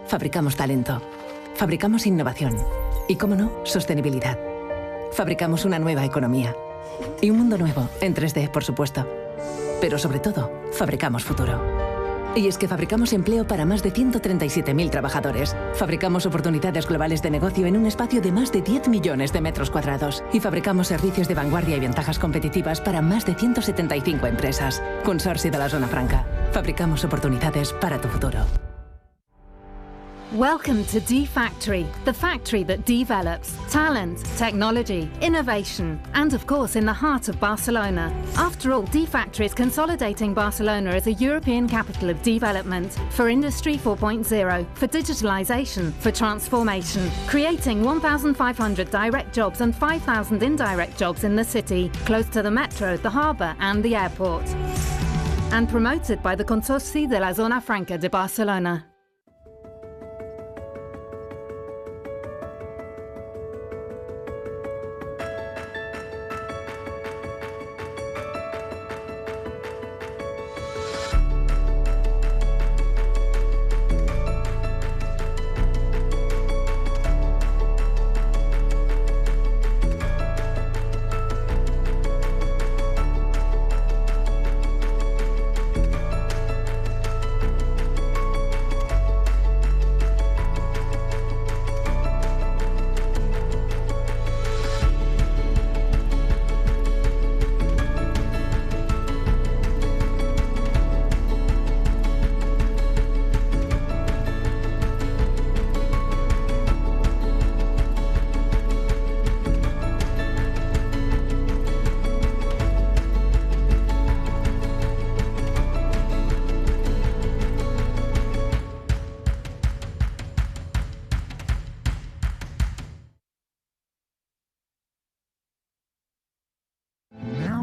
Fabricamos talento. Fabricamos innovación. Y, cómo no, sostenibilidad. Fabricamos una nueva economía. Y un mundo nuevo, en 3D, por supuesto. Pero sobre todo, fabricamos futuro. Y es que fabricamos empleo para más de 137.000 trabajadores. Fabricamos oportunidades globales de negocio en un espacio de más de 10 millones de metros cuadrados. Y fabricamos servicios de vanguardia y ventajas competitivas para más de 175 empresas. Consorcio de la Zona Franca. Fabricamos oportunidades para tu futuro. Welcome to D-Factory, the factory that develops talent, technology, innovation, and of course in the heart of Barcelona. After all, D-Factory is consolidating Barcelona as a European capital of development for Industry 4.0, for digitalization, for transformation, creating 1,500 direct jobs and 5,000 indirect jobs in the city, close to the metro, the harbour and the airport. And promoted by the Consorci de la Zona Franca de Barcelona.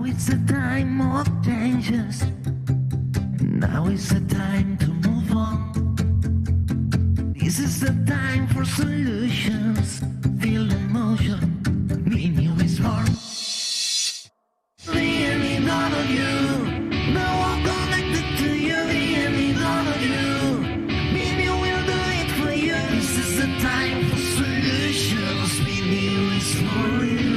It's a time of changes. Now is the time to move on. This is the time for solutions. Feel the motion. Be new is born. The end none of you. Now I'm connected to you. The end none of you. Be new will do it for you. This is the time for solutions. Be new is for you.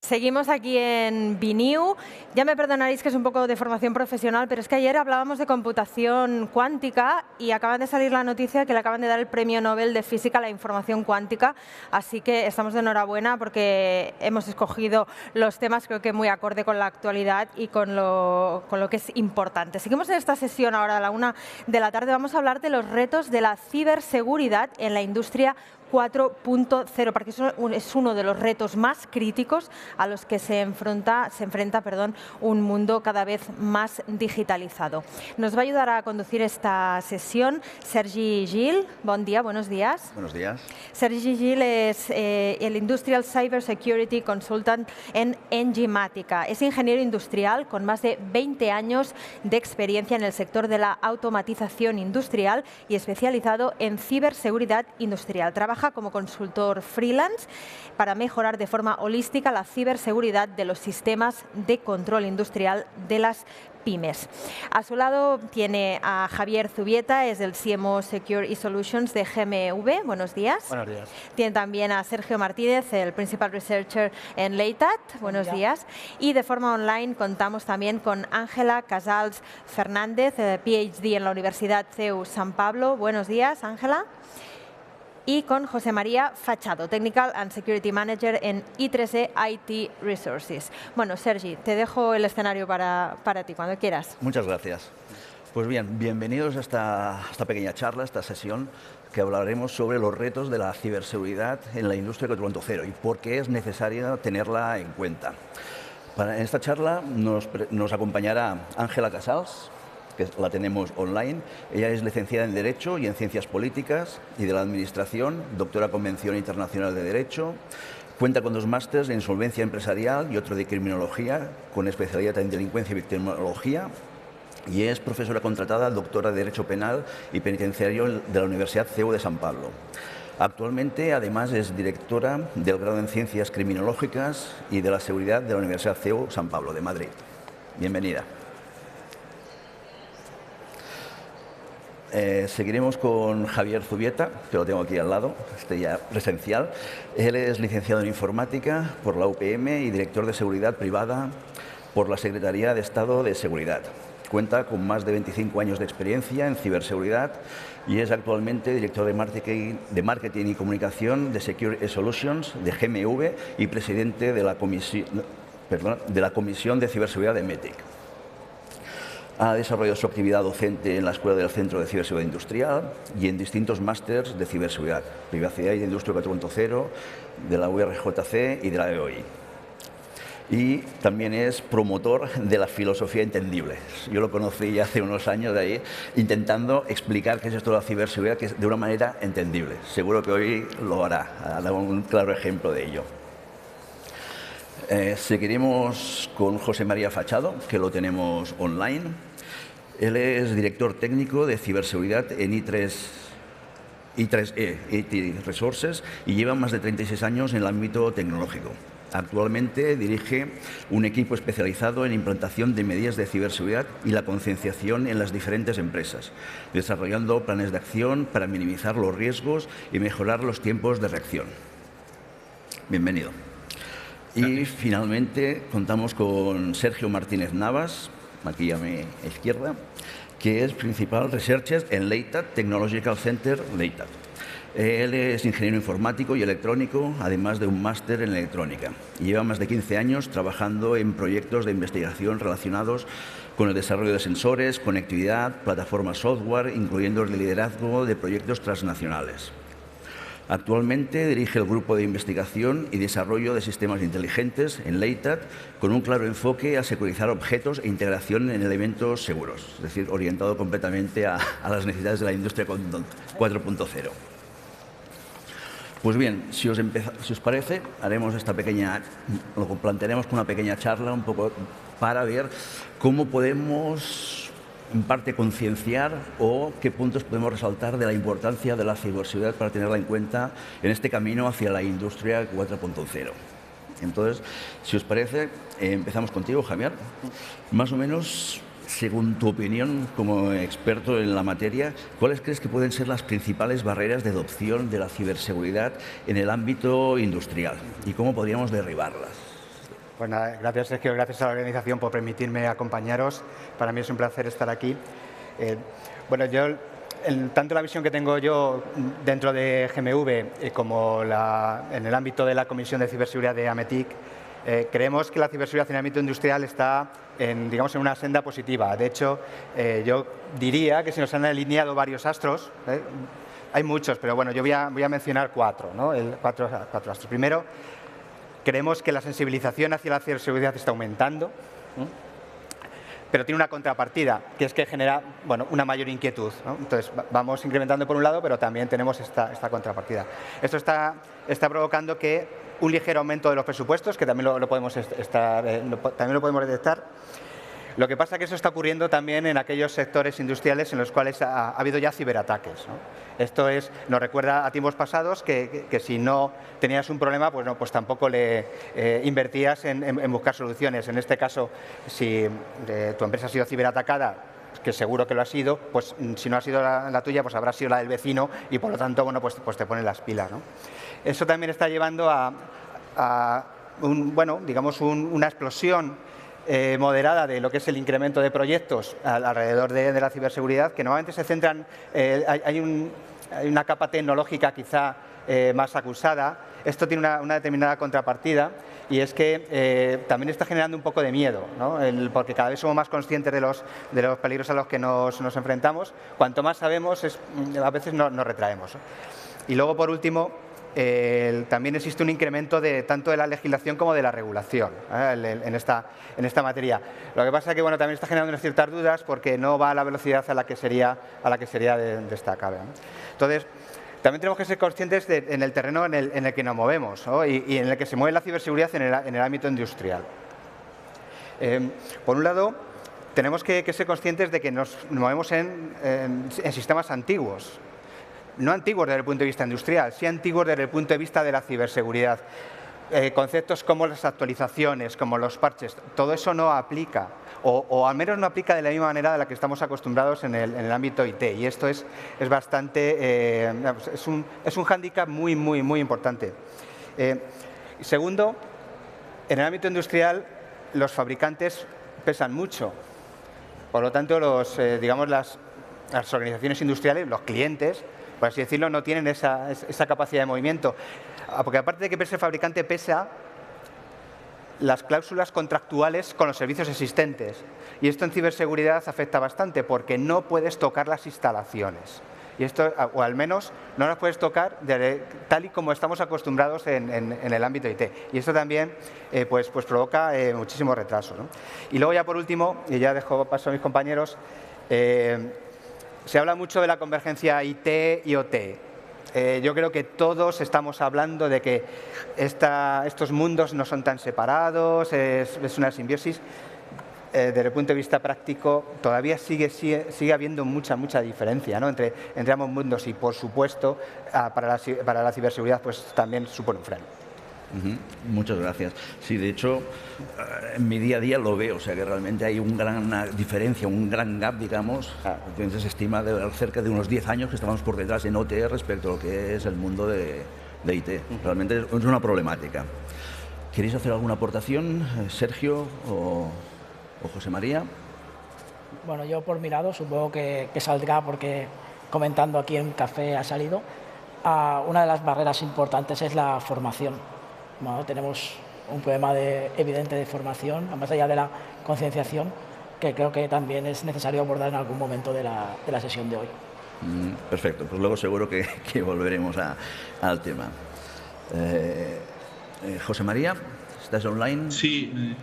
Seguimos aquí en BNew. Ya me perdonaréis que es un poco de formación profesional, pero es que ayer hablábamos de computación cuántica y acaban de salir la noticia que le acaban de dar el Premio Nobel de Física a la información cuántica. Así que estamos de enhorabuena porque hemos escogido los temas creo que muy acorde con la actualidad y con lo que es importante. Seguimos en esta sesión ahora a la 1 de la tarde. Vamos a hablar de los retos de la ciberseguridad en la industria 4.0, porque eso es uno de los retos más críticos a los que se enfrenta un mundo cada vez más digitalizado. Nos va a ayudar a conducir esta sesión Sergi Gil. Bon dia, buenos días. Buenos días. Sergi Gil es el Industrial Cyber Security Consultant en Engimatica. Es ingeniero industrial con más de 20 años de experiencia en el sector de la automatización industrial y especializado en ciberseguridad industrial. Trabaja como consultor freelance para mejorar de forma holística la ciberseguridad de los sistemas de control industrial de las pymes. A su lado tiene a Javier Zubieta, es del CMO Secure eSolutions de GMV. Buenos días. Buenos días. Tiene también a Sergio Martínez, el Principal Researcher en Leitat. Buenos días. Y de forma online contamos también con Ángela Casals Fernández, PhD en la Universidad CEU San Pablo. Buenos días, Ángela. Y con José María Fachado, Technical and Security Manager en I3E IT Resources. Bueno, Sergi, te dejo el escenario para ti, cuando quieras. Muchas gracias. Pues bien, bienvenidos a esta pequeña charla, esta sesión, que hablaremos sobre los retos de la ciberseguridad en la industria 4.0 y por qué es necesario tenerla en cuenta. En esta charla nos acompañará Ángela Casals, que la tenemos online. Ella es licenciada en Derecho y en Ciencias Políticas y de la Administración, doctora Convención Internacional de Derecho. Cuenta con 2 másteres en Insolvencia Empresarial y otro de Criminología, con especialidad en Delincuencia y Victimología. Y es profesora contratada, doctora de Derecho Penal y Penitenciario de la Universidad CEU de San Pablo. Actualmente, además, es directora del grado en Ciencias Criminológicas y de la Seguridad de la Universidad CEU San Pablo de Madrid. Bienvenida. Seguiremos con Javier Zubieta, que lo tengo aquí al lado, ya presencial. Él es licenciado en Informática por la UPM y director de Seguridad Privada por la Secretaría de Estado de Seguridad. Cuenta con más de 25 años de experiencia en ciberseguridad y es actualmente director de marketing y comunicación de Secure Solutions de GMV y presidente de la Comisión de Ciberseguridad de METIC. Ha desarrollado su actividad docente en la Escuela del Centro de Ciberseguridad Industrial y en distintos másters de ciberseguridad, privacidad y industria 4.0 de la URJC y de la EOI. Y también es promotor de la filosofía entendible. Yo lo conocí hace unos años de ahí, intentando explicar qué es esto de la ciberseguridad de una manera entendible. Seguro que hoy lo hará, hará un claro ejemplo de ello. Seguiremos con José María Fachado, que lo tenemos online. Él es director técnico de ciberseguridad en I3E, IT Resources, y lleva más de 36 años en el ámbito tecnológico. Actualmente dirige un equipo especializado en implantación de medidas de ciberseguridad y la concienciación en las diferentes empresas, desarrollando planes de acción para minimizar los riesgos y mejorar los tiempos de reacción. Bienvenido. Y finalmente contamos con Sergio Martínez Navas, aquí a mi izquierda, que es principal researcher en Leitat Technological Center Leitat. Él es ingeniero informático y electrónico, además de un máster en electrónica. Y lleva más de 15 años trabajando en proyectos de investigación relacionados con el desarrollo de sensores, conectividad, plataformas software, incluyendo el liderazgo de proyectos transnacionales. Actualmente dirige el grupo de investigación y desarrollo de sistemas inteligentes en Leitat, con un claro enfoque a securizar objetos e integración en elementos seguros, es decir, orientado completamente a las necesidades de la industria 4.0. Pues bien, si os parece, haremos lo plantearemos con una pequeña charla un poco para ver cómo podemos, en parte, concienciar o qué puntos podemos resaltar de la importancia de la ciberseguridad para tenerla en cuenta en este camino hacia la industria 4.0. Entonces, si os parece, empezamos contigo, Javier. Más o menos, según tu opinión como experto en la materia, ¿cuáles crees que pueden ser las principales barreras de adopción de la ciberseguridad en el ámbito industrial y cómo podríamos derribarlas? Pues nada, gracias Sergio, gracias a la organización por permitirme acompañaros. Para mí es un placer estar aquí. Bueno, tanto la visión que tengo yo dentro de GMV como en el ámbito de la Comisión de Ciberseguridad de AMETIC, creemos que la ciberseguridad en el ámbito industrial está en una senda positiva. De hecho, yo diría que se nos han alineado varios astros. Hay muchos, pero bueno, yo voy a mencionar cuatro, ¿no? Cuatro astros. Primero, creemos que la sensibilización hacia la ciberseguridad está aumentando, pero tiene una contrapartida, que es que genera una mayor inquietud, ¿no? Entonces, vamos incrementando por un lado, pero también tenemos esta contrapartida. Esto está provocando que un ligero aumento de los presupuestos, que también lo podemos detectar. Lo que pasa es que eso está ocurriendo también en aquellos sectores industriales en los cuales ha habido ya ciberataques, ¿no? Esto nos recuerda a tiempos pasados que si no tenías un problema, pues tampoco le invertías en buscar soluciones. En este caso, si tu empresa ha sido ciberatacada, que seguro que lo ha sido, pues si no ha sido la tuya, pues habrá sido la del vecino y por lo tanto, pues te ponen las pilas, ¿no? Eso también está llevando a una explosión moderada de lo que es el incremento de proyectos alrededor de la ciberseguridad, que normalmente se centran, hay una capa tecnológica quizá más acusada. Esto tiene una determinada contrapartida y es que también está generando un poco de miedo, ¿no? Porque cada vez somos más conscientes de los peligros a los que nos enfrentamos. Cuanto más sabemos, a veces nos retraemos. Y luego, por último, también existe un incremento tanto de la legislación como de la regulación en esta materia. Lo que pasa es que también está generando unas ciertas dudas porque no va a la velocidad a la que sería destacable, ¿no? Entonces, también tenemos que ser conscientes en el terreno en el que nos movemos, ¿no? y en el que se mueve la ciberseguridad en el ámbito industrial. Por un lado, tenemos que ser conscientes de que nos movemos en sistemas antiguos. No antiguos desde el punto de vista industrial, sí antiguos desde el punto de vista de la ciberseguridad. Conceptos como las actualizaciones, como los parches, todo eso no aplica o al menos no aplica de la misma manera de la que estamos acostumbrados en el ámbito IT. Y esto es bastante, es un hándicap muy importante. Segundo, en el ámbito industrial los fabricantes pesan mucho. Por lo tanto, digamos las organizaciones industriales, los clientes, por así decirlo, no tienen esa capacidad de movimiento. Porque aparte de que pese el fabricante, pesa las cláusulas contractuales con los servicios existentes. Y esto en ciberseguridad afecta bastante porque no puedes tocar las instalaciones. Y esto, o al menos, no las puedes tocar tal y como estamos acostumbrados en el ámbito IT. Y esto también pues provoca muchísimo retraso, ¿no? Y luego ya por último, y ya dejo paso a mis compañeros, se habla mucho de la convergencia IT y OT. Yo creo que todos estamos hablando de que estos mundos no son tan separados, es una simbiosis. Desde el punto de vista práctico, todavía sigue habiendo mucha diferencia, ¿no?, entre ambos mundos y, por supuesto, para la ciberseguridad pues también supone un freno. Muchas gracias. Sí, de hecho, en mi día a día lo veo, o sea que realmente hay una diferencia, un gran gap, digamos. Entonces se estima de cerca de unos 10 años que estamos por detrás en OT respecto a lo que es el mundo de IT. Realmente es una problemática. ¿Queréis hacer alguna aportación, Sergio o José María? Bueno, yo por mi lado supongo que saldrá porque comentando aquí en café ha salido. Una de las barreras importantes es la formación. Bueno, tenemos un problema evidente de formación, más allá de la concienciación, que creo que también es necesario abordar en algún momento de la sesión de hoy. Perfecto, pues luego seguro que volveremos al tema. José María, ¿estás online? Sí,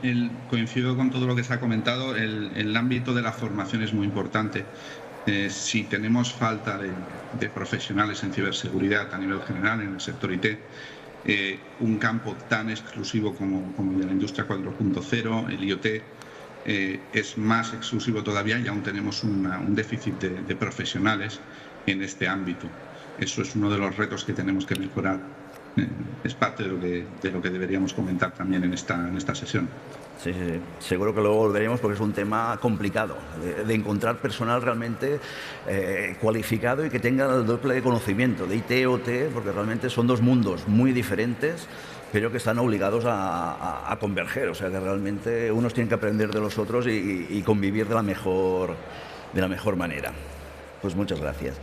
coincido con todo lo que se ha comentado. El ámbito de la formación es muy importante. Si tenemos falta de profesionales en ciberseguridad a nivel general en el sector IT, un campo tan exclusivo como el de la industria 4.0, el IoT, es más exclusivo todavía y aún tenemos un déficit de profesionales en este ámbito. Eso es uno de los retos que tenemos que mejorar. Es parte de lo que deberíamos comentar también en esta sesión. Sí, seguro que luego volveremos porque es un tema complicado, de encontrar personal realmente cualificado y que tenga el doble conocimiento de IT, OT, porque realmente son dos mundos muy diferentes, pero que están obligados a converger, o sea que realmente unos tienen que aprender de los otros y convivir de la mejor manera. Pues muchas gracias.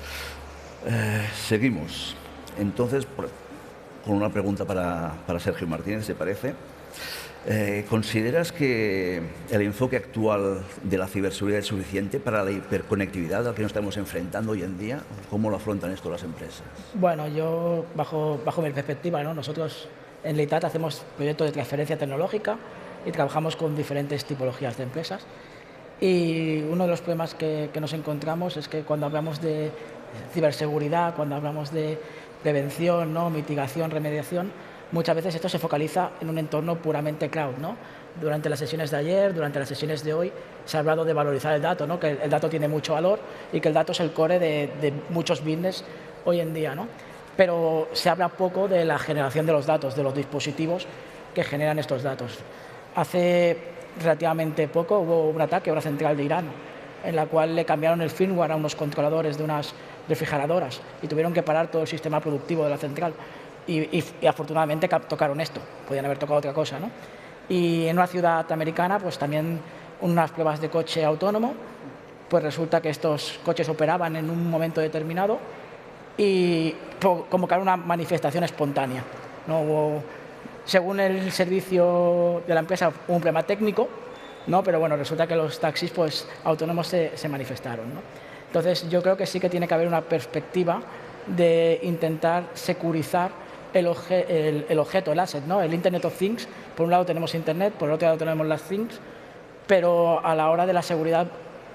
Seguimos. Entonces, con una pregunta para Sergio Martínez, ¿te parece? ¿Consideras que el enfoque actual de la ciberseguridad es suficiente para la hiperconectividad a la que nos estamos enfrentando hoy en día? ¿Cómo lo afrontan esto las empresas? Bueno, yo, bajo mi perspectiva, ¿no?, nosotros en Leitat hacemos proyectos de transferencia tecnológica y trabajamos con diferentes tipologías de empresas. Y uno de los problemas que nos encontramos es que cuando hablamos de ciberseguridad, cuando hablamos de prevención, ¿no?, mitigación, remediación, muchas veces esto se focaliza en un entorno puramente cloud, ¿no? Durante las sesiones de ayer, durante las sesiones de hoy, se ha hablado de valorizar el dato, ¿no?, que el dato tiene mucho valor y que el dato es el core de muchos business hoy en día, ¿no? Pero se habla poco de la generación de los datos, de los dispositivos que generan estos datos. Hace relativamente poco hubo un ataque a una central de Irán, en la cual le cambiaron el firmware a unos controladores de unas refrigeradoras y tuvieron que parar todo el sistema productivo de la central. Y afortunadamente tocaron esto, podían haber tocado otra cosa, ¿no? Y en una ciudad americana, pues también unas pruebas de coche autónomo, pues resulta que estos coches operaban en un momento determinado y convocaron una manifestación espontánea, ¿no? Según el servicio de la empresa, hubo un problema técnico, ¿no? Pero bueno, resulta que los taxis pues, autónomos se manifestaron, ¿no? Entonces, yo creo que sí que tiene que haber una perspectiva de intentar securizar el objeto, el asset, ¿no? El Internet of Things. Por un lado tenemos Internet, por el otro lado tenemos las Things, pero a la hora de la seguridad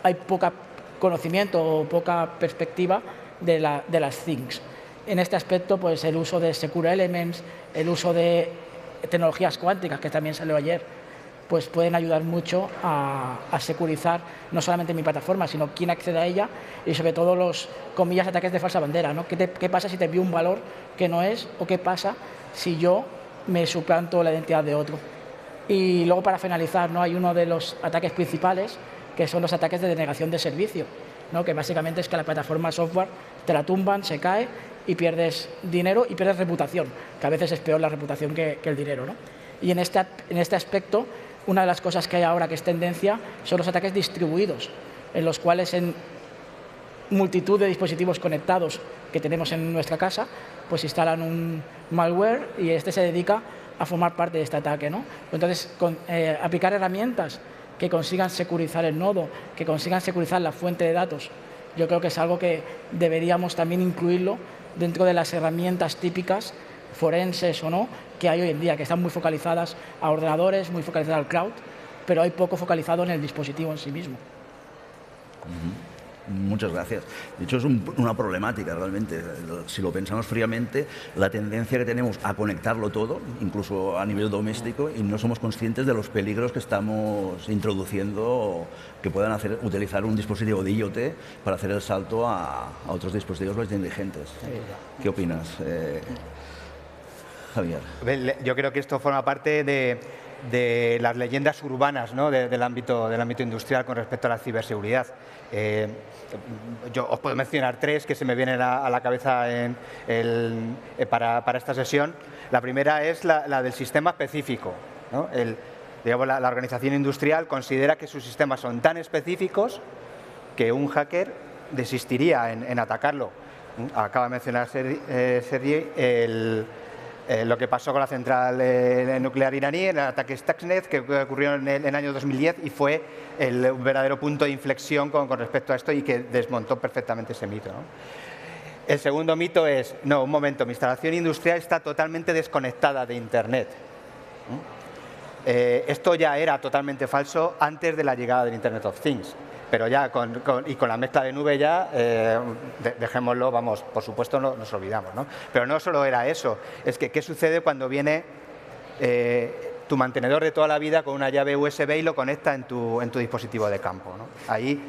hay poco conocimiento o poca perspectiva de las Things. En este aspecto, pues el uso de Secure Elements, el uso de tecnologías cuánticas, que también salió ayer, pues pueden ayudar mucho a securizar no solamente mi plataforma, sino quién accede a ella y sobre todo los, comillas, ataques de falsa bandera, ¿no? ¿Qué pasa si te envío un valor que no es o qué pasa si yo me suplanto la identidad de otro? Y luego, para finalizar, ¿no?, hay uno de los ataques principales, que son los ataques de denegación de servicio, ¿no?, que básicamente es que la plataforma software te la tumban, se cae y pierdes dinero y pierdes reputación, que a veces es peor la reputación que el dinero, ¿no? Y en este aspecto, una de las cosas que hay ahora que es tendencia son los ataques distribuidos, en los cuales en multitud de dispositivos conectados que tenemos en nuestra casa, pues instalan un malware y este se dedica a formar parte de este ataque, ¿no? Entonces, aplicar herramientas que consigan securizar el nodo, que consigan securizar la fuente de datos, yo creo que es algo que deberíamos también incluirlo dentro de las herramientas típicas, forenses o no, que hay hoy en día, que están muy focalizadas a ordenadores, muy focalizadas al cloud, pero hay poco focalizado en el dispositivo en sí mismo. Muchas gracias. De hecho, es una problemática realmente. Si lo pensamos fríamente, la tendencia que tenemos a conectarlo todo, incluso a nivel doméstico, y no somos conscientes de los peligros que estamos introduciendo, que puedan utilizar un dispositivo de IoT para hacer el salto a otros dispositivos más inteligentes. ¿Qué opinas, Javier? Yo creo que esto forma parte de las leyendas urbanas, ¿no?, del ámbito industrial con respecto a la ciberseguridad. Yo os puedo mencionar tres que se me vienen a la cabeza para esta sesión. La primera es la del sistema específico, ¿no? Digamos, la organización industrial considera que sus sistemas son tan específicos que un hacker desistiría en atacarlo. Acaba de mencionar Sergi lo que pasó con la central nuclear iraní, en el ataque Stuxnet, que ocurrió en el año 2010 y fue el verdadero punto de inflexión con respecto a esto y que desmontó perfectamente ese mito, ¿no? El segundo mito es, no, un momento, mi instalación industrial está totalmente desconectada de Internet. Esto ya era totalmente falso antes de la llegada del Internet of Things. Pero ya con la mezcla de nube ya, dejémoslo, vamos, por supuesto nos olvidamos, ¿no? Pero no solo era eso, es que ¿qué sucede cuando viene tu mantenedor de toda la vida con una llave USB y lo conecta en tu dispositivo de campo, ¿no? Ahí,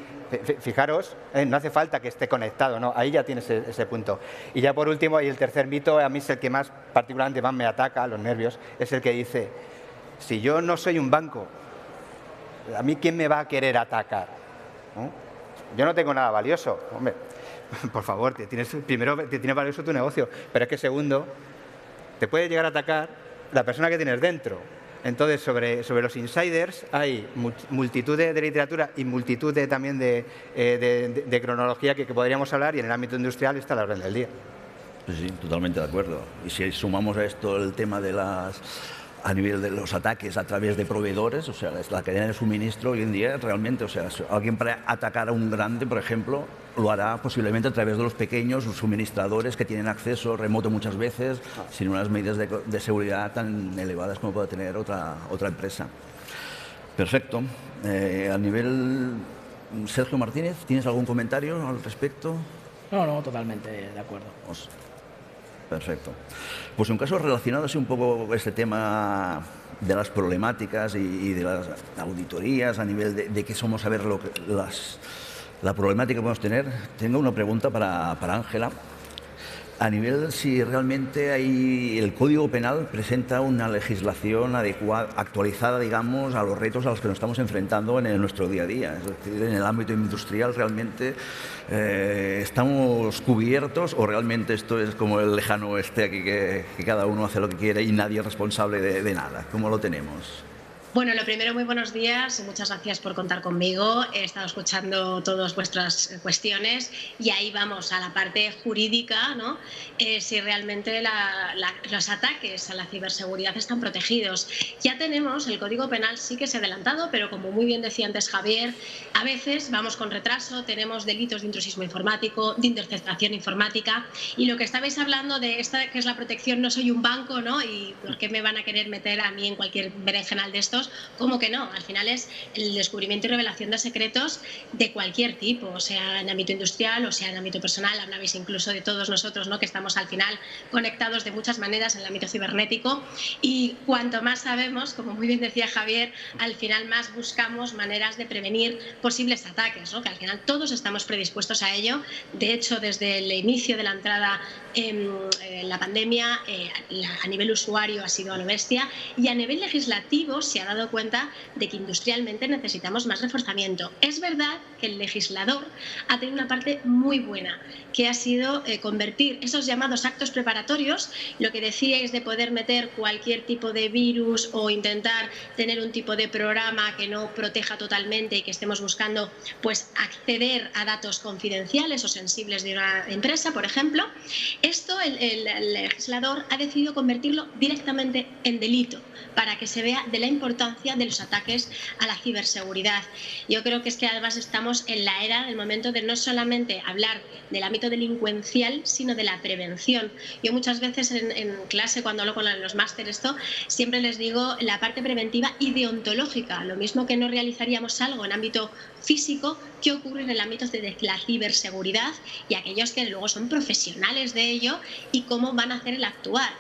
fijaros, no hace falta que esté conectado, ¿no? Ahí ya tienes ese punto. Y ya por último, y el tercer mito, a mí es el que particularmente más me ataca, los nervios, es el que dice, si yo no soy un banco, ¿a mí quién me va a querer atacar? ¿No? Yo no tengo nada valioso. Hombre, por favor, primero te tiene valioso tu negocio, pero es que segundo, te puede llegar a atacar la persona que tienes dentro. Entonces, sobre los insiders hay multitud de literatura y multitud también de cronología que podríamos hablar, y en el ámbito industrial está a la orden del día. Sí, totalmente de acuerdo. Y si sumamos a esto el tema de a nivel de los ataques a través de proveedores, o sea, la cadena de suministro hoy en día realmente, o sea, alguien para atacar a un grande, por ejemplo, lo hará posiblemente a través de los pequeños suministradores que tienen acceso remoto muchas veces, sin unas medidas de seguridad tan elevadas como puede tener otra empresa. Perfecto. A nivel... Sergio Martínez, ¿tienes algún comentario al respecto? No, totalmente de acuerdo. Perfecto. Pues un caso relacionado así un poco con este tema de las problemáticas y de las auditorías a nivel de qué somos, a ver la problemática que podemos tener. Tengo una pregunta para Ángela. A nivel si realmente el Código Penal presenta una legislación adecuada, actualizada, digamos, a los retos a los que nos estamos enfrentando en nuestro día a día. Es decir, en el ámbito industrial realmente estamos cubiertos, o realmente esto es como el lejano oeste aquí que cada uno hace lo que quiere y nadie es responsable de nada. ¿Cómo lo tenemos? Bueno, lo primero, muy buenos días y muchas gracias por contar conmigo. He estado escuchando todas vuestras cuestiones y ahí vamos a la parte jurídica, ¿no? Si realmente los ataques a la ciberseguridad están protegidos. Ya tenemos, el Código Penal sí que se ha adelantado, pero como muy bien decía antes Javier, a veces vamos con retraso, tenemos delitos de intrusismo informático, de interceptación informática, y lo que estabais hablando de esta que es la protección, no soy un banco, ¿no? Y ¿por qué me van a querer meter a mí en cualquier berenjenal de estos? secretos, ¿cómo que no? Al final es el descubrimiento y revelación de secretos de cualquier tipo, o sea en ámbito industrial o sea en ámbito personal. Hablabais incluso de todos nosotros, ¿no?, que estamos al final conectados de muchas maneras en el ámbito cibernético, y cuanto más sabemos, como muy bien decía Javier, al final más buscamos maneras de prevenir posibles ataques, ¿no?, que al final todos estamos predispuestos a ello. De hecho, desde el inicio de la entrada en la pandemia, a nivel usuario ha sido a lo bestia, y a nivel legislativo se ha dado cuenta de que industrialmente necesitamos más reforzamiento. Es verdad que el legislador ha tenido una parte muy buena, que ha sido convertir esos llamados actos preparatorios, lo que decíais de poder meter cualquier tipo de virus o intentar tener un tipo de programa que no proteja totalmente y que estemos buscando pues acceder a datos confidenciales o sensibles de una empresa, por ejemplo. Esto el legislador ha decidido convertirlo directamente en delito para que se vea de la importancia de los ataques a la ciberseguridad. Yo creo que es que además estamos en la era del momento de no solamente hablar del ámbito delincuencial, sino de la prevención. Yo muchas veces en clase, cuando hablo con los másteres, siempre les digo la parte preventiva y deontológica. Lo mismo que no realizaríamos algo en ámbito físico, ¿qué ocurre en el ámbito de la ciberseguridad y aquellos que luego son profesionales de ello y cómo van a hacer el actuar?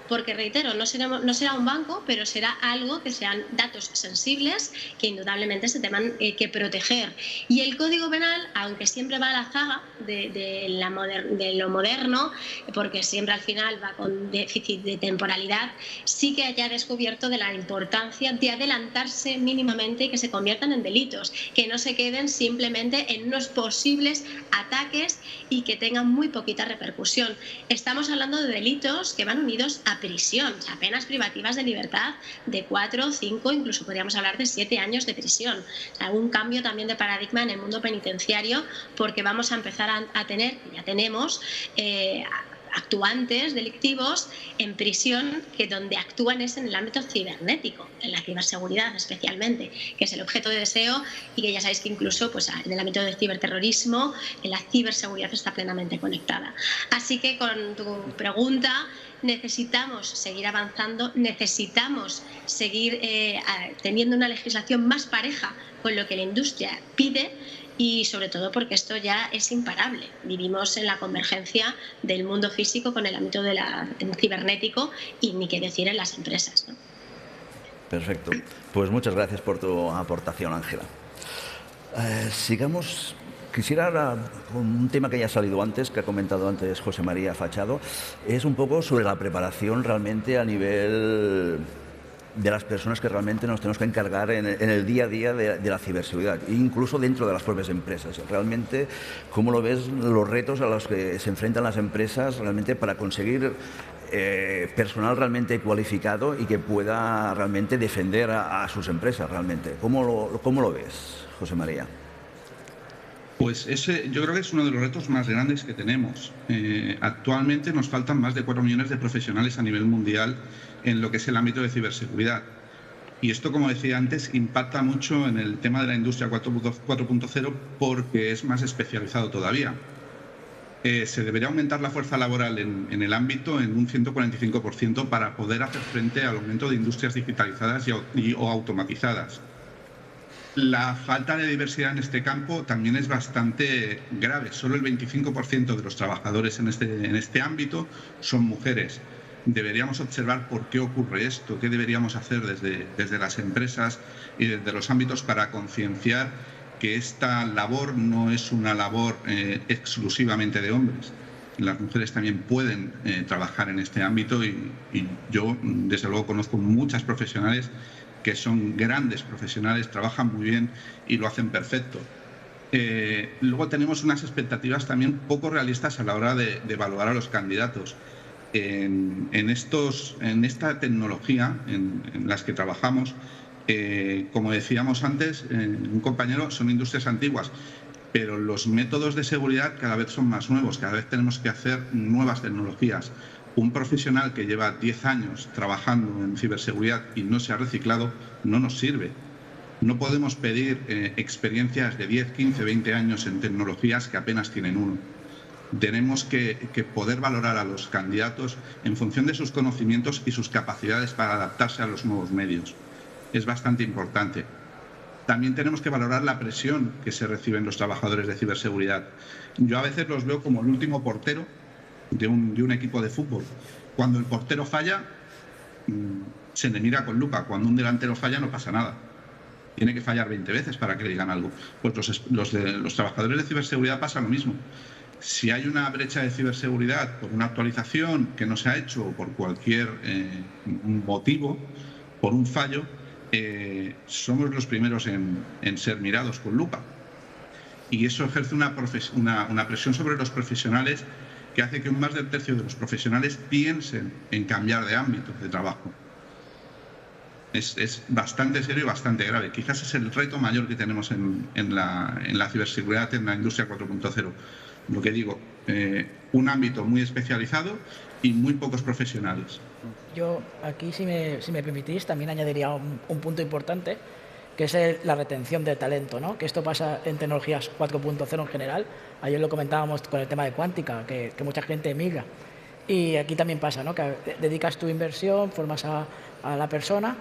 Porque, reitero, no será un banco, pero será algo que sean datos sensibles que indudablemente se tengan que proteger. Y el Código Penal, aunque siempre va a la zaga de lo moderno, porque siempre al final va con déficit de temporalidad, sí que haya descubierto de la importancia de adelantarse mínimamente y que se conviertan en delitos, que no se queden simplemente en unos posibles ataques y que tengan muy poquita repercusión. Estamos hablando de delitos que van unidos a prisión, o sea, penas privativas de libertad de 4, 5, incluso podríamos hablar de 7 años de prisión. O sea, un cambio también de paradigma en el mundo penitenciario, porque vamos a empezar a tener, ya tenemos, actuantes delictivos en prisión que donde actúan es en el ámbito cibernético, en la ciberseguridad especialmente, que es el objeto de deseo, y que ya sabéis que incluso pues, en el ámbito del ciberterrorismo la ciberseguridad está plenamente conectada. Así que con tu pregunta, necesitamos seguir avanzando, necesitamos seguir teniendo una legislación más pareja con lo que la industria pide, y sobre todo porque esto ya es imparable. Vivimos en la convergencia del mundo físico con el ámbito del cibernético, y ni qué decir en las empresas, ¿no? Perfecto. Pues muchas gracias por tu aportación, Ángela. Sigamos. Quisiera ahora, con un tema que ya ha salido antes, que ha comentado antes José María Fachado, es un poco sobre la preparación realmente a nivel de las personas que realmente nos tenemos que encargar en el día a día de la ciberseguridad, incluso dentro de las propias empresas. Realmente, ¿cómo lo ves los retos a los que se enfrentan las empresas realmente para conseguir personal realmente cualificado y que pueda realmente defender a sus empresas realmente? ¿Cómo lo ves, José María? Pues yo creo que es uno de los retos más grandes que tenemos. Actualmente nos faltan más de 4 millones de profesionales a nivel mundial en lo que es el ámbito de ciberseguridad. Y esto, como decía antes, impacta mucho en el tema de la industria 4.0 porque es más especializado todavía. Se debería aumentar la fuerza laboral en el ámbito en un 145% para poder hacer frente al aumento de industrias digitalizadas o automatizadas. La falta de diversidad en este campo también es bastante grave. Solo el 25% de los trabajadores en este ámbito son mujeres. Deberíamos observar por qué ocurre esto, qué deberíamos hacer desde las empresas y desde los ámbitos para concienciar que esta labor no es una labor exclusivamente de hombres. Las mujeres también pueden trabajar en este ámbito y yo, desde luego, conozco muchas profesionales que son grandes profesionales, trabajan muy bien y lo hacen perfecto. Luego tenemos unas expectativas también poco realistas a la hora de evaluar a los candidatos. En esta tecnología en las que trabajamos, como decíamos antes, un compañero, son industrias antiguas, pero los métodos de seguridad cada vez son más nuevos, cada vez tenemos que hacer nuevas tecnologías. Un profesional que lleva 10 años trabajando en ciberseguridad y no se ha reciclado no nos sirve. No podemos pedir experiencias de 10, 15, 20 años en tecnologías que apenas tienen uno. Tenemos que poder valorar a los candidatos en función de sus conocimientos y sus capacidades para adaptarse a los nuevos medios. es bastante importante. También tenemos que valorar la presión que se reciben los trabajadores de ciberseguridad. Yo a veces los veo como el último portero de un equipo de fútbol. Cuando el portero falla, se le mira con lupa. Cuando un delantero falla, no pasa nada. Tiene que fallar 20 veces para que le digan algo. Pues los trabajadores de ciberseguridad pasa lo mismo. Si hay una brecha de ciberseguridad por una actualización que no se ha hecho o por cualquier motivo, por un fallo, somos los primeros en ser mirados con lupa. Y eso ejerce una presión sobre los profesionales que hace que más del tercio de los profesionales piensen en cambiar de ámbito de trabajo. Es bastante serio y bastante grave. Quizás es el reto mayor que tenemos en la ciberseguridad en la industria 4.0. Lo que digo, un ámbito muy especializado y muy pocos profesionales. Yo aquí, si me permitís, también añadiría un punto importante, que es la retención del talento, ¿no? Que esto pasa en tecnologías 4.0 en general. Ayer lo comentábamos con el tema de cuántica, que mucha gente emigra. Y aquí también pasa, ¿no? Que dedicas tu inversión, formas a la persona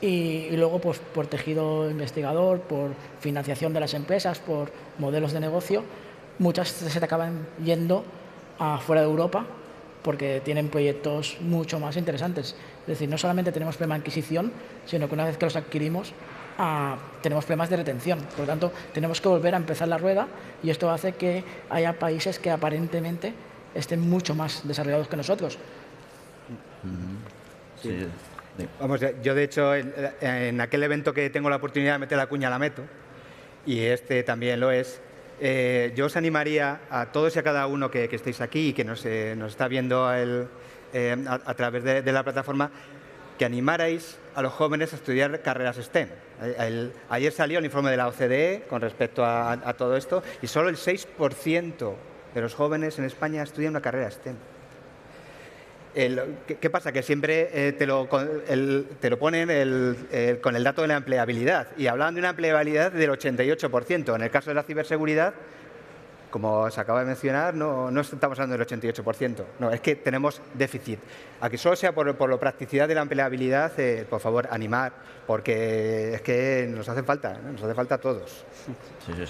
y luego, pues, por tejido investigador, por financiación de las empresas, por modelos de negocio, muchas se te acaban yendo fuera de Europa porque tienen proyectos mucho más interesantes. Es decir, no solamente tenemos problema de adquisición, sino que una vez que los adquirimos, tenemos problemas de retención. Por lo tanto, tenemos que volver a empezar la rueda y esto hace que haya países que aparentemente estén mucho más desarrollados que nosotros. Sí. Vamos, yo de hecho en aquel evento que tengo la oportunidad de meter la cuña la meto, y este también lo es. Yo os animaría a todos y a cada uno que estéis aquí y que nos está viendo a través de la plataforma, que animarais a los jóvenes a estudiar carreras STEM. Ayer salió el informe de la OCDE con respecto a todo esto y solo el 6% de los jóvenes en España estudian una carrera STEM. ¿Qué pasa? Que siempre te lo ponen con el dato de la empleabilidad, y hablaban de una empleabilidad del 88%. En el caso de la ciberseguridad, como se acaba de mencionar, no estamos hablando del 88%. No, es que tenemos déficit. A que solo sea por la practicidad de la empleabilidad, por favor, animar, porque es que nos hace falta a todos.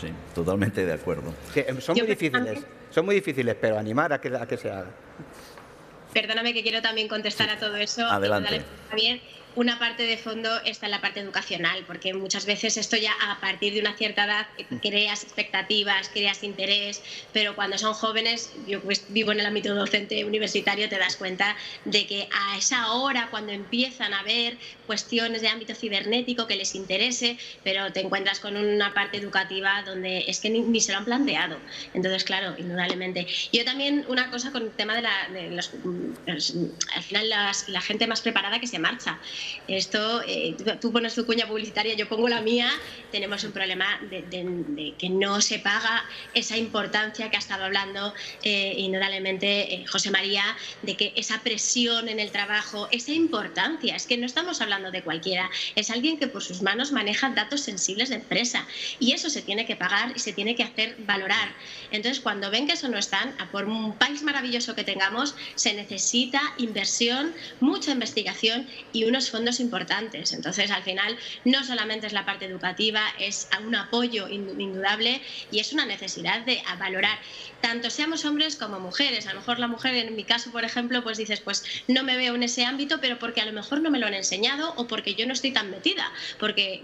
Sí, totalmente de acuerdo. Son muy difíciles, pero animar a que se haga. Perdóname que quiero también contestar a todo eso. Adelante. Javier, una parte de fondo está en la parte educacional, porque muchas veces esto ya a partir de una cierta edad creas expectativas, creas interés, pero cuando son jóvenes, yo pues vivo en el ámbito docente universitario, te das cuenta de que a esa hora, cuando empiezan a ver cuestiones de ámbito cibernético que les interese, pero te encuentras con una parte educativa donde es que ni se lo han planteado. Entonces, claro, indudablemente. Yo también una cosa con el tema al final la gente más preparada que se marcha. Esto, tú pones tu cuña publicitaria, yo pongo la mía, tenemos un problema de que no se paga esa importancia que ha estado hablando indudablemente José María, de que esa presión en el trabajo, esa importancia, es que no estamos hablando de cualquiera, es alguien que por sus manos maneja datos sensibles de empresa y eso se tiene que pagar y se tiene que hacer valorar. Entonces, cuando ven que eso no están, por un país maravilloso que tengamos, se necesita inversión, mucha investigación y unos fondos importantes. Entonces, al final, no solamente es la parte educativa, es un apoyo indudable y es una necesidad de valorar. Tanto seamos hombres como mujeres. A lo mejor la mujer, en mi caso, por ejemplo, pues dices, pues no me veo en ese ámbito, pero porque a lo mejor no me lo han enseñado o porque yo no estoy tan metida. Porque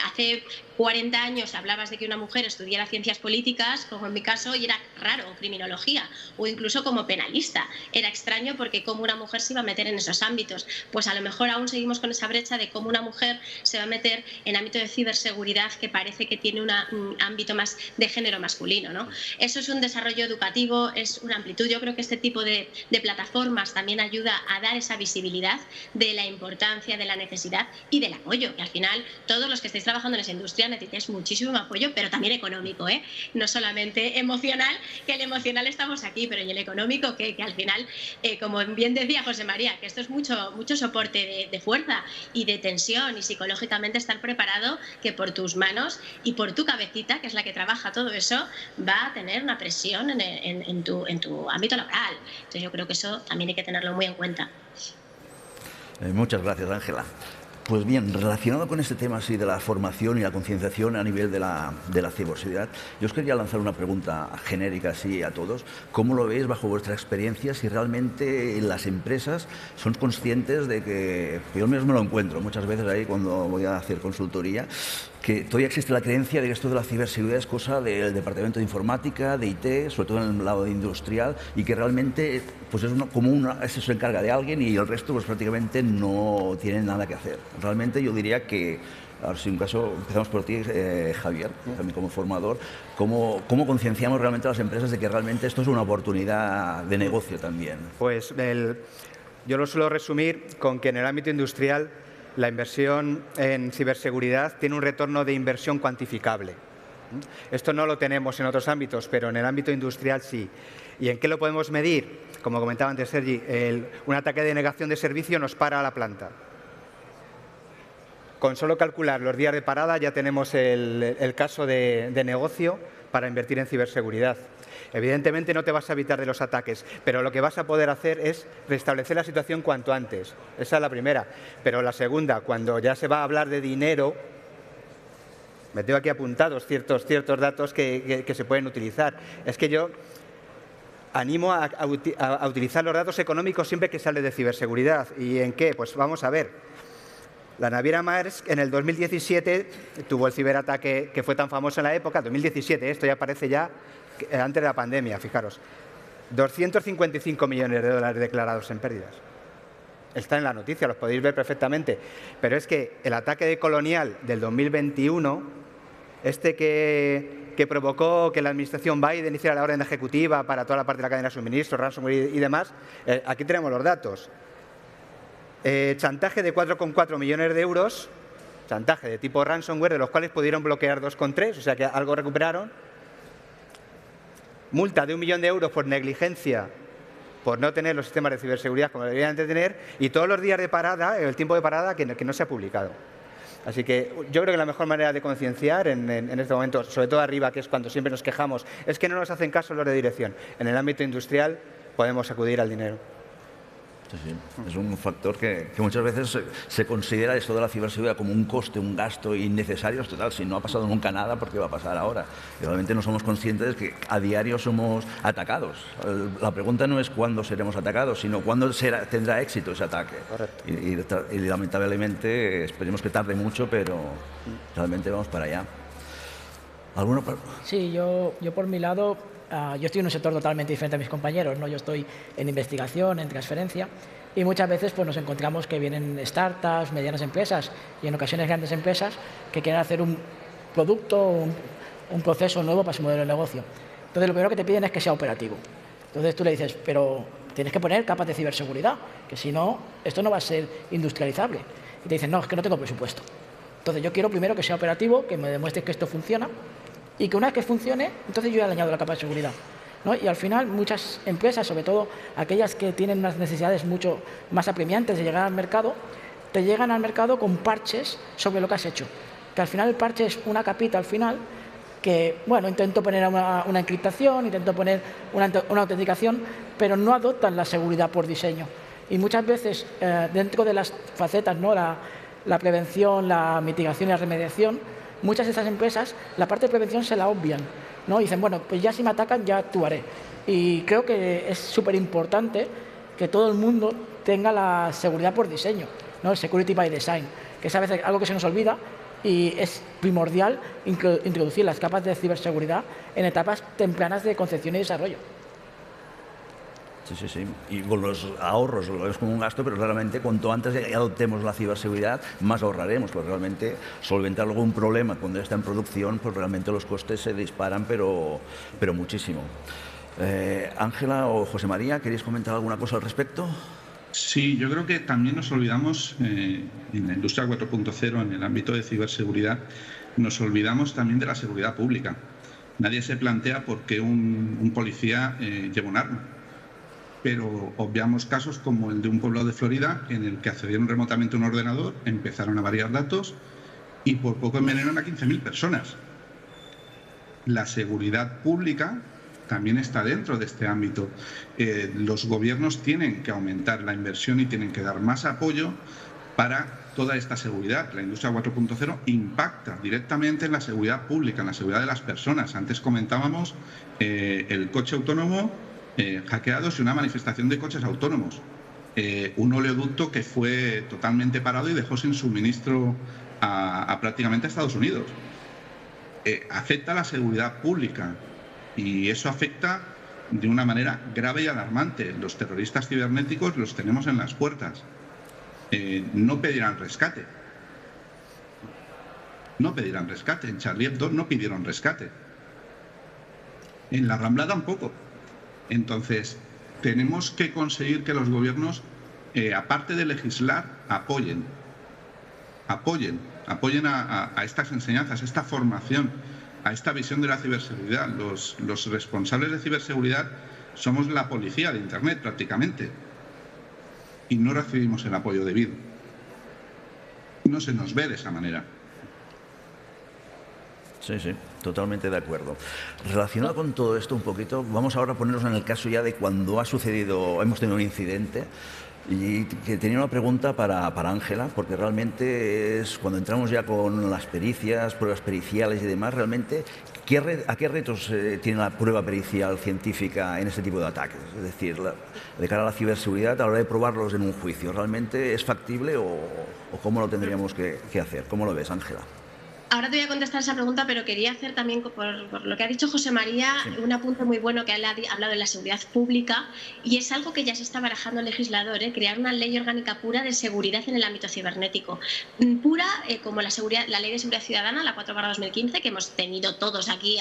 hace 40 años hablabas de que una mujer estudiara ciencias políticas, como en mi caso, y era raro, o criminología, o incluso como penalista. Era extraño porque cómo una mujer se iba a meter en esos ámbitos. Pues a lo mejor aún seguimos con esa brecha de cómo una mujer se va a meter en ámbito de ciberseguridad que parece que tiene un ámbito más de género masculino, ¿no? Eso es un desarrollo educativo, es una amplitud. Yo creo que este tipo de plataformas también ayuda a dar esa visibilidad de la importancia, de la necesidad y del apoyo, que al final todos los que estáis trabajando en esa industria necesitáis muchísimo apoyo, pero también económico, no solamente emocional, que el emocional estamos aquí, pero y el económico que al final, como bien decía José María, que esto es mucho soporte de fuerza y de tensión y psicológicamente estar preparado, que por tus manos y por tu cabecita, que es la que trabaja todo eso, va a tener una presión en tu ámbito laboral. Entonces yo creo que eso también hay que tenerlo muy en cuenta. Muchas gracias, Ángela. Pues bien, relacionado con este tema así de la formación y la concienciación a nivel de la ciberseguridad, yo os quería lanzar una pregunta genérica así a todos. ¿Cómo lo veis bajo vuestra experiencia si realmente las empresas son conscientes de que yo mismo lo encuentro muchas veces ahí cuando voy a hacer consultoría, que todavía existe la creencia de que esto de la ciberseguridad es cosa del departamento de informática, de IT, sobre todo en el lado industrial, y que realmente pues es eso se encarga de alguien y el resto pues prácticamente no tienen nada que hacer? Realmente yo diría que, ahora si un caso, empezamos por ti, Javier, también como formador, ¿cómo concienciamos realmente a las empresas de que realmente esto es una oportunidad de negocio también? Pues yo lo suelo resumir con que en el ámbito industrial la inversión en ciberseguridad tiene un retorno de inversión cuantificable. Esto no lo tenemos en otros ámbitos, pero en el ámbito industrial sí. ¿Y en qué lo podemos medir? Como comentaba antes Sergi, un ataque de negación de servicio nos para la planta. Con solo calcular los días de parada ya tenemos el caso de negocio para invertir en ciberseguridad. Evidentemente no te vas a evitar de los ataques, pero lo que vas a poder hacer es restablecer la situación cuanto antes. Esa es la primera. Pero la segunda, cuando ya se va a hablar de dinero, me tengo aquí apuntados ciertos datos que se pueden utilizar. Es que yo animo a utilizar los datos económicos siempre que se hable de ciberseguridad. ¿Y en qué? Pues vamos a ver. La naviera Maersk en el 2017 tuvo el ciberataque que fue tan famoso en la época, 2017, esto ya parece ya antes de la pandemia, fijaros. 255 millones de dólares declarados en pérdidas. Está en la noticia, los podéis ver perfectamente. Pero es que el ataque de Colonial del 2021, que provocó que la administración Biden hiciera la orden ejecutiva para toda la parte de la cadena de suministro, ransomware y demás, aquí tenemos los datos. Chantaje de 4,4 millones de euros, chantaje de tipo ransomware, de los cuales pudieron bloquear 2,3, o sea que algo recuperaron. Multa de 1 millón de euros por negligencia, por no tener los sistemas de ciberseguridad como deberían de tener, y todos los días de parada, el tiempo de parada que no se ha publicado. Así que yo creo que la mejor manera de concienciar en este momento, sobre todo arriba, que es cuando siempre nos quejamos, es que no nos hacen caso los de dirección. En el ámbito industrial podemos acudir al dinero. Sí, sí. Es un factor que muchas veces se considera esto de la ciberseguridad como un coste, un gasto innecesario. Total, si no ha pasado nunca nada, ¿por qué va a pasar ahora? Y realmente no somos conscientes de que a diario somos atacados. La pregunta no es cuándo seremos atacados, sino cuándo tendrá éxito ese ataque. Y lamentablemente esperemos que tarde mucho, pero realmente vamos para allá. ¿Alguno? Sí, yo por mi lado, yo estoy en un sector totalmente diferente a mis compañeros, ¿no? Yo estoy en investigación, en transferencia, y muchas veces pues, nos encontramos que vienen startups, medianas empresas y en ocasiones grandes empresas que quieren hacer un producto, un proceso nuevo para su modelo de negocio. Entonces, lo primero que te piden es que sea operativo. Entonces tú le dices, pero tienes que poner capas de ciberseguridad, que si no, esto no va a ser industrializable. Y te dicen, no, es que no tengo presupuesto. Entonces yo quiero primero que sea operativo, que me demuestre que esto funciona, y que una vez que funcione, entonces yo ya le añado la capa de seguridad, ¿no? Y al final muchas empresas, sobre todo aquellas que tienen unas necesidades mucho más apremiantes de llegar al mercado, te llegan al mercado con parches sobre lo que has hecho. Que al final el parche es una capita al final que, bueno, intento poner una encriptación, intento poner una autenticación, pero no adoptan la seguridad por diseño. Y muchas veces dentro de las facetas, ¿no? La prevención, la mitigación y la remediación, muchas de estas empresas, la parte de prevención se la obvian, ¿no? Y dicen, bueno, pues ya si me atacan, ya actuaré. Y creo que es súper importante que todo el mundo tenga la seguridad por diseño, ¿no? El security by design, que es a veces algo que se nos olvida y es primordial introducir las capas de ciberseguridad en etapas tempranas de concepción y desarrollo. Sí, sí, sí. Y con los ahorros lo vemos como un gasto, pero realmente cuanto antes adoptemos la ciberseguridad, más ahorraremos, porque realmente solventar algún problema cuando ya está en producción, pues realmente los costes se disparan, pero muchísimo. Ángela o José María, ¿queréis comentar alguna cosa al respecto? Sí, yo creo que también nos olvidamos, en la industria 4.0, en el ámbito de ciberseguridad, nos olvidamos también de la seguridad pública. Nadie se plantea por qué un policía lleva un arma. Pero obviamos casos como el de un pueblo de Florida en el que accedieron remotamente a un ordenador, empezaron a variar datos y por poco envenenan a 15.000 personas. La seguridad pública también está dentro de este ámbito. Los gobiernos tienen que aumentar la inversión y tienen que dar más apoyo para toda esta seguridad. La industria 4.0 impacta directamente en la seguridad pública, en la seguridad de las personas. Antes comentábamos el coche autónomo hackeado y una manifestación de coches autónomos. Un oleoducto que fue totalmente parado y dejó sin suministro a prácticamente a Estados Unidos. Afecta a la seguridad pública y eso afecta de una manera grave y alarmante. Los terroristas cibernéticos los tenemos en las puertas. No pedirán rescate. No pedirán rescate. En Charlie Hebdo no pidieron rescate. En la Rambla tampoco. Entonces, tenemos que conseguir que los gobiernos, aparte de legislar, apoyen a estas enseñanzas, a esta formación, a esta visión de la ciberseguridad. Los responsables de ciberseguridad somos la policía de Internet prácticamente y no recibimos el apoyo debido. No se nos ve de esa manera. Sí, sí, totalmente de acuerdo. Relacionado con todo esto un poquito, vamos ahora a ponernos en el caso ya de cuando ha sucedido, hemos tenido un incidente, y que tenía una pregunta para Ángela, porque realmente es cuando entramos ya con las pericias, pruebas periciales y demás, realmente, ¿a qué retos tiene la prueba pericial científica en este tipo de ataques? Es decir, de cara a la ciberseguridad, a la hora de probarlos en un juicio, ¿realmente es factible o cómo lo tendríamos que hacer? ¿Cómo lo ves, Ángela? Ahora te voy a contestar esa pregunta, pero quería hacer también, por lo que ha dicho José María, un apunte muy bueno que él ha hablado de la seguridad pública, y es algo que ya se está barajando el legislador, crear una ley orgánica pura de seguridad en el ámbito cibernético. Pura como la Ley de Seguridad Ciudadana, la 4/2015, que hemos tenido todos aquí,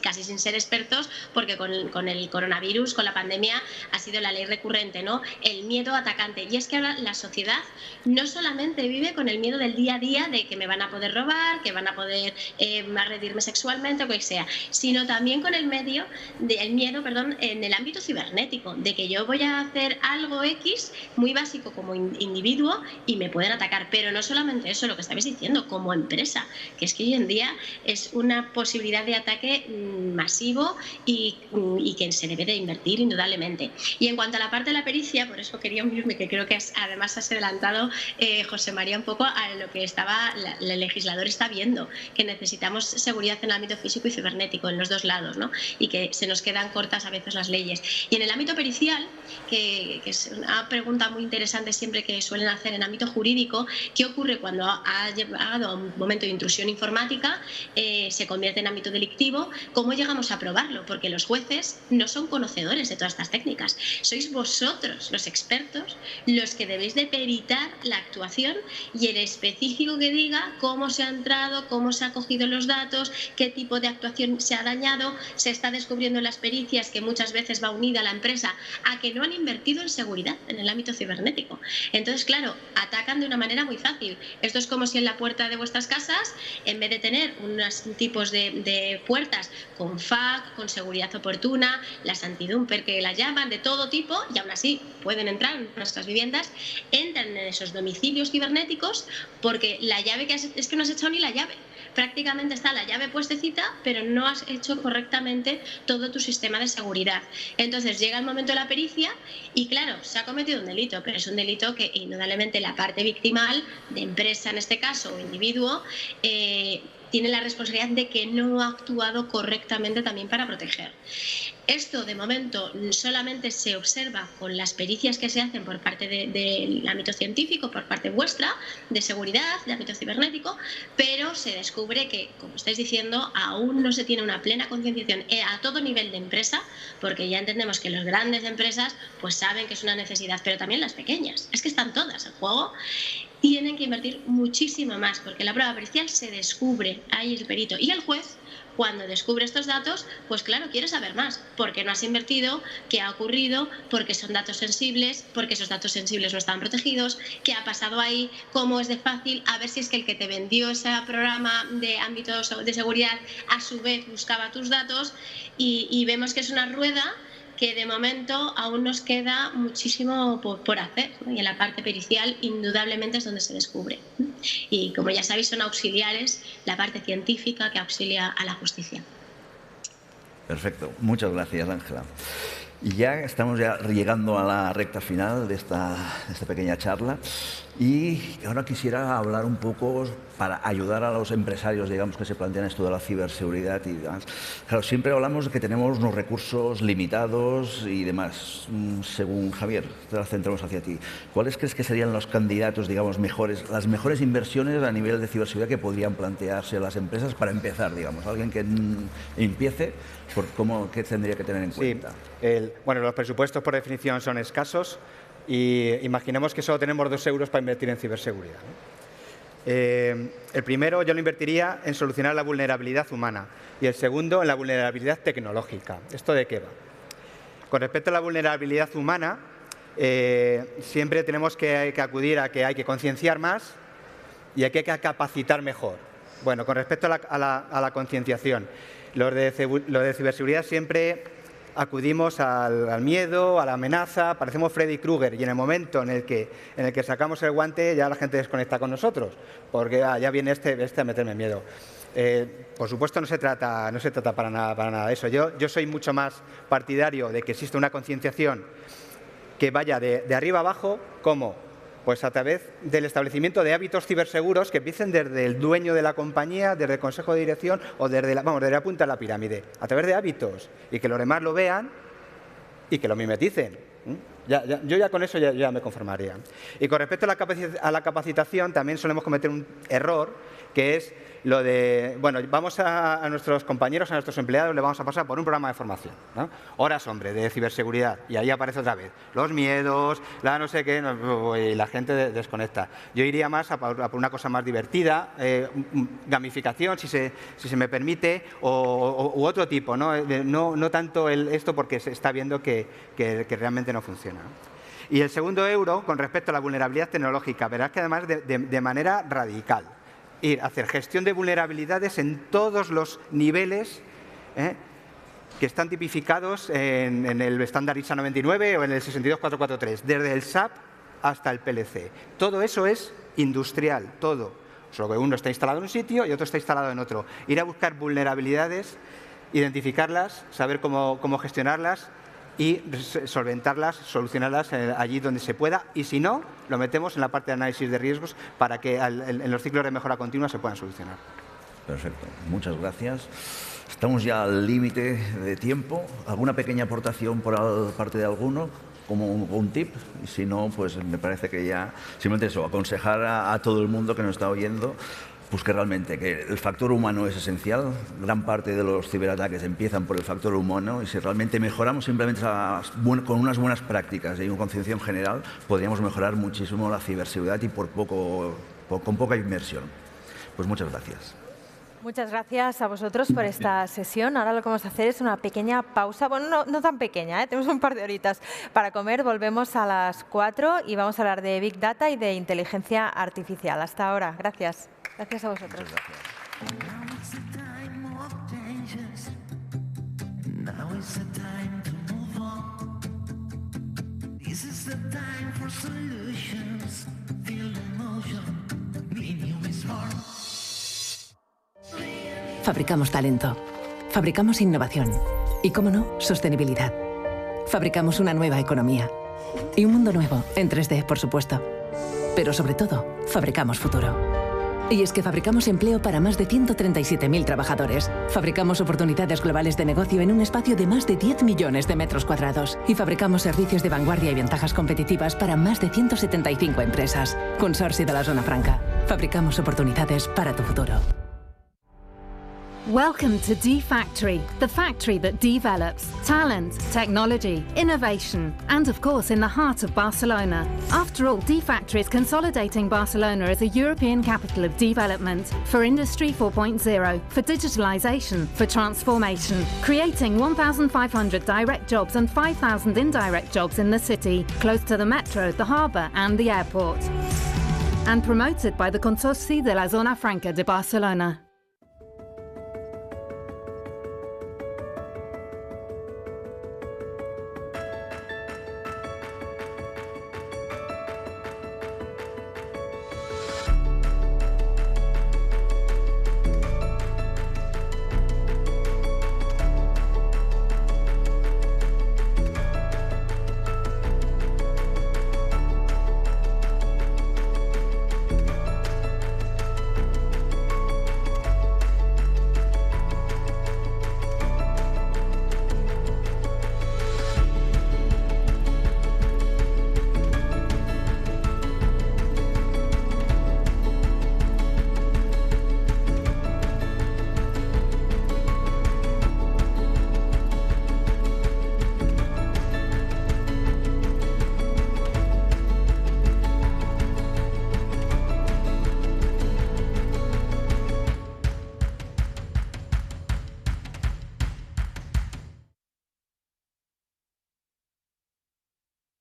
casi sin ser expertos, porque con el coronavirus, con la pandemia, ha sido la ley recurrente, ¿no? El miedo atacante. Y es que ahora la sociedad no solamente vive con el miedo del día a día de que me van a poder robar, que van a poder agredirme sexualmente o lo que sea, sino también con el miedo en el ámbito cibernético, de que yo voy a hacer algo X muy básico como individuo y me pueden atacar. Pero no solamente eso, lo que estabais diciendo, como empresa, que es que hoy en día es una posibilidad de ataque masivo y que se debe de invertir indudablemente. Y en cuanto a la parte de la pericia, por eso quería unirme, que creo que además has adelantado, José María, un poco a lo que el legislador está viendo, que necesitamos seguridad en el ámbito físico y cibernético, en los dos lados, ¿no? Y que se nos quedan cortas a veces las leyes. Y en el ámbito pericial, que es una pregunta muy interesante siempre que suelen hacer en ámbito jurídico, ¿qué ocurre cuando ha llegado a un momento de intrusión informática, se convierte en ámbito delictivo? ¿Cómo llegamos a probarlo? Porque los jueces no son conocedores de todas estas técnicas. Sois vosotros, los expertos, los que debéis de peritar la actuación y el específico que diga cómo se ha entrado, cómo se han cogido los datos, qué tipo de actuación se ha dañado. Se está descubriendo en las pericias que muchas veces va unida la empresa a que no han invertido en seguridad en el ámbito cibernético. Entonces, claro, atacan de una manera muy fácil. Esto es como si en la puerta de vuestras casas, en vez de tener unos tipos de puertas con FAC, con seguridad oportuna, las antidumper que las llaman, de todo tipo, y aún así pueden entrar en nuestras viviendas, entran en esos domicilios cibernéticos porque la llave es que no has echado ni la llave. Prácticamente está la llave puestecita, pero no has hecho correctamente todo tu sistema de seguridad. Entonces llega el momento de la pericia y claro, se ha cometido un delito, pero es un delito que indudablemente la parte victimal, de empresa en este caso o individuo, tiene la responsabilidad de que no ha actuado correctamente también para proteger. Esto, de momento, solamente se observa con las pericias que se hacen por parte del ámbito científico, por parte vuestra, de seguridad, de ámbito cibernético, pero se descubre que, como estáis diciendo, aún no se tiene una plena concienciación a todo nivel de empresa, porque ya entendemos que las grandes empresas pues saben que es una necesidad, pero también las pequeñas. Es que están todas en juego. Tienen que invertir muchísimo más, porque la prueba pericial se descubre, ahí el perito y el juez. Cuando descubre estos datos, pues claro, quiere saber más. ¿Por qué no has invertido? ¿Qué ha ocurrido? ¿Por qué son datos sensibles? ¿Por qué esos datos sensibles no estaban protegidos? ¿Qué ha pasado ahí? ¿Cómo es de fácil? A ver si es que el que te vendió ese programa de ámbito de seguridad a su vez buscaba tus datos, y vemos que es una rueda que de momento aún nos queda muchísimo por hacer, ¿no? Y en la parte pericial indudablemente es donde se descubre. Y como ya sabéis, son auxiliares la parte científica que auxilia a la justicia. Perfecto. Muchas gracias, Ángela. Y ya estamos llegando a la recta final de esta pequeña charla y ahora quisiera hablar un poco para ayudar a los empresarios, digamos, que se plantean esto de la ciberseguridad y demás. Claro, siempre hablamos de que tenemos unos recursos limitados y demás. Según Javier, te la centramos hacia ti. ¿Cuáles crees que serían los candidatos, digamos, mejores, las mejores inversiones a nivel de ciberseguridad que podrían plantearse las empresas para empezar, digamos? Alguien que empiece, ¿qué tendría que tener en cuenta? Bueno, los presupuestos por definición son escasos y imaginemos que solo tenemos 2 euros para invertir en ciberseguridad, ¿no? El primero yo lo invertiría en solucionar la vulnerabilidad humana y el segundo en la vulnerabilidad tecnológica. ¿Esto de qué va? Con respecto a la vulnerabilidad humana, siempre tenemos que acudir a que hay que concienciar más y hay que capacitar mejor. Bueno, con respecto a la concienciación, los de ciberseguridad siempre acudimos al miedo, a la amenaza, parecemos Freddy Krueger y en el momento en el que sacamos el guante ya la gente desconecta con nosotros, porque ya viene este a meterme miedo. Por supuesto no se trata para nada de eso. Yo soy mucho más partidario de que exista una concienciación que vaya de arriba abajo, como pues a través del establecimiento de hábitos ciberseguros que empiecen desde el dueño de la compañía, desde el consejo de dirección o desde la punta de la pirámide, a través de hábitos y que los demás lo vean y que lo mimeticen. Yo ya con eso ya me conformaría. Y con respecto a la capacitación también solemos cometer un error que es lo de, bueno, vamos a nuestros compañeros, a nuestros empleados, le vamos a pasar por un programa de formación, ¿no? Horas hombre, de ciberseguridad, y ahí aparece otra vez los miedos, la no sé qué, y la gente desconecta. Yo iría más a por una cosa más divertida, gamificación, si se me permite, u otro tipo, ¿no? No tanto esto porque se está viendo que realmente no funciona. Y el segundo euro, con respecto a la vulnerabilidad tecnológica, verás que además de manera radical. Ir a hacer gestión de vulnerabilidades en todos los niveles que están tipificados en el estándar ISA 99 o en el 62443, desde el SAP hasta el PLC. Todo eso es industrial, todo. Solo que uno está instalado en un sitio y otro está instalado en otro. Ir a buscar vulnerabilidades, identificarlas, saber cómo gestionarlas y solventarlas, solucionarlas allí donde se pueda, y si no, lo metemos en la parte de análisis de riesgos para que en los ciclos de mejora continua se puedan solucionar. Perfecto, muchas gracias. Estamos ya al límite de tiempo. ¿Alguna pequeña aportación por parte de alguno? Como un tip, y si no, pues me parece que ya simplemente eso, aconsejar a todo el mundo que nos está oyendo pues que realmente que el factor humano es esencial. Gran parte de los ciberataques empiezan por el factor humano y si realmente mejoramos simplemente con unas buenas prácticas y una concienciación general, podríamos mejorar muchísimo la ciberseguridad y con poca inversión. Pues muchas gracias. Muchas gracias a vosotros por esta sesión. Ahora lo que vamos a hacer es una pequeña pausa, bueno, no tan pequeña, tenemos un par de horitas para comer. Volvemos a las 4 y vamos a hablar de Big Data y de inteligencia artificial. Hasta ahora. Gracias. Gracias a vosotros. Fabricamos talento, fabricamos innovación y, cómo no, sostenibilidad. Fabricamos una nueva economía y un mundo nuevo, en 3D, por supuesto. Pero sobre todo, fabricamos futuro. Y es que fabricamos empleo para más de 137.000 trabajadores. Fabricamos oportunidades globales de negocio en un espacio de más de 10 millones de metros cuadrados. Y fabricamos servicios de vanguardia y ventajas competitivas para más de 175 empresas. Consorcio de la Zona Franca. Fabricamos oportunidades para tu futuro. Welcome to D-Factory, the factory that develops talent, technology, innovation, and of course in the heart of Barcelona. After all, D-Factory is consolidating Barcelona as a European capital of development for Industry 4.0, for digitalization, for transformation, creating 1,500 direct jobs and 5,000 indirect jobs in the city, close to the metro, the harbour and the airport. And promoted by the Consorci de la Zona Franca de Barcelona.